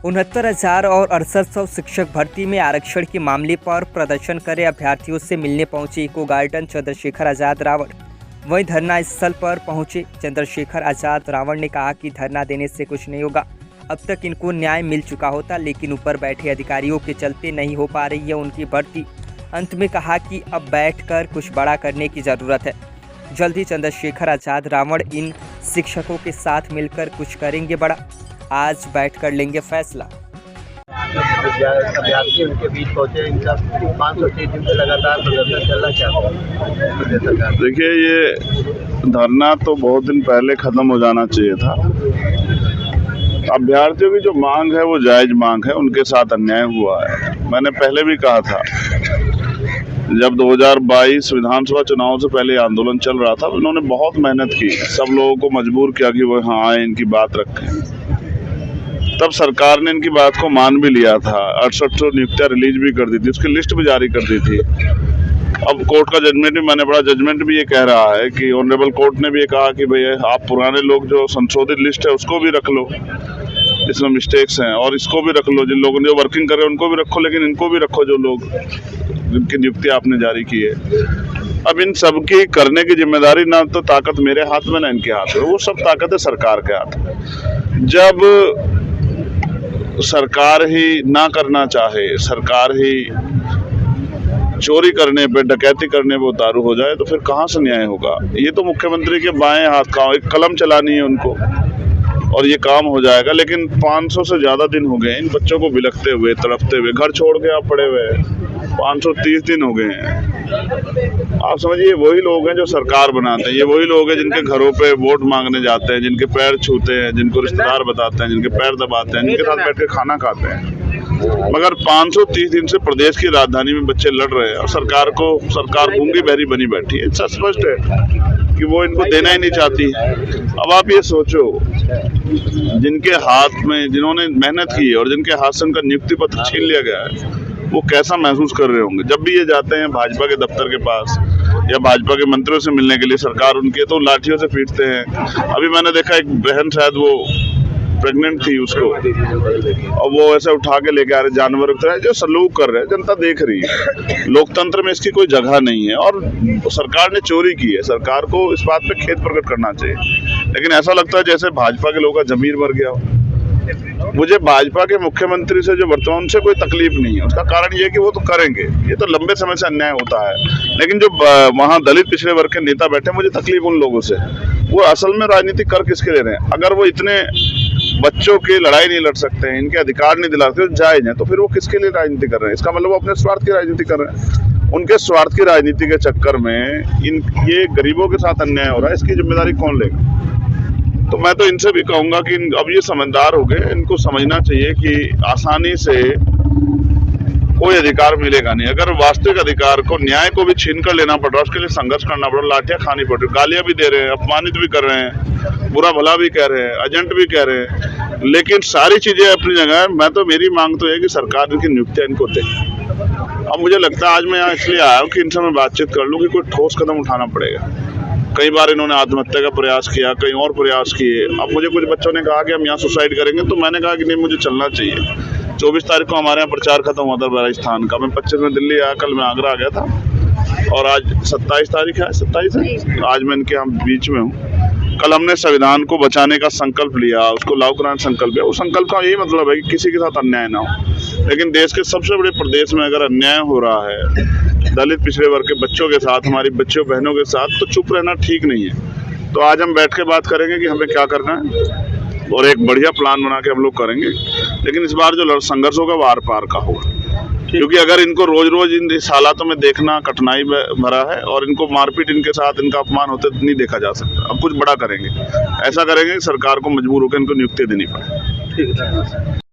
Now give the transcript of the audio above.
69,000 और 6800 शिक्षक भर्ती में आरक्षण के मामले पर प्रदर्शन करे अभ्यर्थियों से मिलने पहुंचे इको गार्डन चंद्रशेखर आज़ाद रावण। वहीं धरना स्थल पर पहुंचे चंद्रशेखर आज़ाद रावण ने कहा कि धरना देने से कुछ नहीं होगा। अब तक इनको न्याय मिल चुका होता, लेकिन ऊपर बैठे अधिकारियों के चलते नहीं हो पा रही है उनकी भर्ती। अंत में कहा कि अब बैठकर कुछ बड़ा करने की ज़रूरत है। जल्द ही चंद्रशेखर आज़ाद रावण इन शिक्षकों के साथ मिलकर कुछ करेंगे बड़ा। आज बैठकर लेंगे फैसला। अभ्यर्थी उनके बीच पहुंचे, इनका 530 दिन से लगातार प्रदर्शन चल रहा है। देखिए, ये धरना तो बहुत दिन पहले खत्म हो जाना चाहिए था। अभ्यर्थियों की जो मांग है वो जायज मांग है, उनके साथ अन्याय हुआ है। मैंने पहले भी कहा था, जब 2022 विधानसभा चुनाव से पहले आंदोलन चल रहा था, उन्होंने बहुत मेहनत की, सब लोगों को मजबूर किया कि वो यहाँ आए, इनकी बात रखें। तब सरकार ने इनकी बात को मान भी लिया था, 68 नियुक्तियां रिलीज भी कर दी थी, उसकी लिस्ट भी जारी कर दी थी। अब कोर्ट का जजमेंट भी मैंने पढ़ा, जजमेंट भी ये कह रहा है कि ऑनरेबल कोर्ट ने भी ये कहा कि भाई आप पुराने लोग जो संशोधित लिस्ट है उसको भी रख लो, इसमें मिस्टेक्स हैं, और इसको भी रख लो, जिन लोगों ने जो वर्किंग कर रहे हैं उनको भी रखो, लेकिन इनको भी रखो जो लोग जिनकी नियुक्ति आपने जारी की है। अब इन सब की करने की जिम्मेदारी ना तो ताकत मेरे हाथ में ना इनके हाथ में, वो सब ताकत है सरकार के हाथ में। जब सरकार ही ना करना चाहे, सरकार ही चोरी करने पे, डकैती करने पे उतारू हो जाए, तो फिर कहाँ से न्याय होगा। ये तो मुख्यमंत्री के बाएं हाथ का एक कलम चलानी है उनको, और ये काम हो जाएगा। लेकिन 500 से ज्यादा दिन हो गए इन बच्चों को बिलखते हुए, तड़पते हुए, घर छोड़ के आप पड़े हुए, 530 दिन हो गए हैं। आप समझिए, वही लोग हैं जो सरकार बनाते हैं, ये वही लोग हैं जिनके घरों पे वोट मांगने जाते हैं, जिनके पैर छूते हैं, जिनको रिश्तेदार बताते हैं, जिनके पैर दबाते हैं, जिनके साथ बैठ के खाना खाते हैं। मगर 530 दिन से प्रदेश की राजधानी में बच्चे लड़ रहे हैं और सरकार गूंगी बहरी बनी बैठी है। स्पष्ट है कि वो इनको देना ही नहीं चाहती। अब आप ये सोचो, जिनके हाथ में, जिन्होंने मेहनत की है और जिनके हाथ से उनका नियुक्ति पत्र छीन लिया गया है, वो कैसा महसूस कर रहे होंगे। जब भी ये जाते हैं भाजपा के दफ्तर के पास या भाजपा के मंत्रियों से मिलने के लिए, सरकार उनके तो लाठियों से पीटते हैं। अभी मैंने देखा एक बहन, शायद वो प्रेग्नेंट थी, उसको और वो ऐसे उठा के लेके आ रहे, जानवर की तरह जो सलूक कर रहे हैं। जनता देख रही है, लोकतंत्र में इसकी कोई जगह नहीं है और सरकार ने चोरी की है। सरकार को इस बात पे खेद प्रकट करना चाहिए, लेकिन ऐसा लगता है जैसे भाजपा के लोगों का जमीर मर गया हो। मुझे भाजपा के मुख्यमंत्री से जो वर्तमान से कोई तकलीफ नहीं है। उसका कारण ये है कि वो तो करेंगे, ये तो लंबे समय से अन्याय होता है। लेकिन जो वहाँ दलित पिछड़े वर्ग के नेता बैठे, मुझे तकलीफ उन लोगों से। वो असल में राजनीति कर किसके ले रहे हैं। अगर वो इतने बच्चों की लड़ाई नहीं लड़ सकते हैं, इनके अधिकार नहीं दिला सकते, जायज है, तो फिर वो किसके लिए राजनीति कर रहे हैं। इसका मतलब वो अपने स्वार्थ की राजनीति कर रहे हैं। उनके स्वार्थ की राजनीति के चक्कर में ये गरीबों के साथ अन्याय हो रहा है, इसकी जिम्मेदारी कौन लेगा। तो मैं तो इनसे भी कहूंगा कि अब ये समझदार हो गए, इनको समझना चाहिए कि आसानी से कोई अधिकार मिलेगा नहीं। अगर वास्तविक अधिकार को, न्याय को भी छीन कर लेना पड़ रहा है, उसके लिए संघर्ष करना पड़ रहा है, लाठियां खानी पड़ रही, गालियां भी दे रहे हैं, अपमानित भी कर रहे हैं, बुरा भला भी कह रहे हैं, एजेंट भी कह रहे हैं, लेकिन सारी चीजें अपनी जगह है। मैं तो, मेरी मांग तो है कि सरकार इनकी नियुक्तियां इनको दे। अब मुझे लगता है आज मैं यहाँ इसलिए आया हूँ कि इनसे मैं बातचीत कर लूँ कि कोई ठोस कदम उठाना पड़ेगा। कई बार इन्होंने आत्महत्या का प्रयास किया, कई और प्रयास किए। अब मुझे कुछ बच्चों ने कहा कि हम यहाँ सुसाइड करेंगे, तो मैंने कहा कि नहीं, मुझे चलना चाहिए। 24 तारीख को हमारे यहाँ प्रचार खत्म हुआ था राजस्थान का, मैं 25 में दिल्ली आया, कल मैं आगरा आ गया था, और आज 27 तारीख है, 27 है, आज मैं इनके यहाँ बीच में हूँ। कल हमने संविधान को बचाने का संकल्प लिया, उसको लागू कराने का संकल्प लिया। उस संकल्प का यही मतलब है कि किसी के साथ अन्याय ना हो। लेकिन देश के सबसे बड़े प्रदेश में अगर अन्याय हो रहा है दलित पिछड़े वर्ग के बच्चों के साथ, हमारी बच्चियों बहनों के साथ, तो चुप रहना ठीक नहीं है। तो आज हम बैठ के बात करेंगे कि हमें क्या करना है, और एक बढ़िया प्लान बना के हम लोग करेंगे। लेकिन इस बार जो संघर्ष होगा वो आर पार का होगा, क्योंकि अगर इनको रोज रोज इन हालातों में देखना कठिनाई भरा है, और इनको मारपीट, इनके साथ इनका अपमान होते नहीं देखा जा सकता। अब कुछ बड़ा करेंगे, ऐसा करेंगे कि सरकार को मजबूर होकर इनको नियुक्ति देनी पड़े।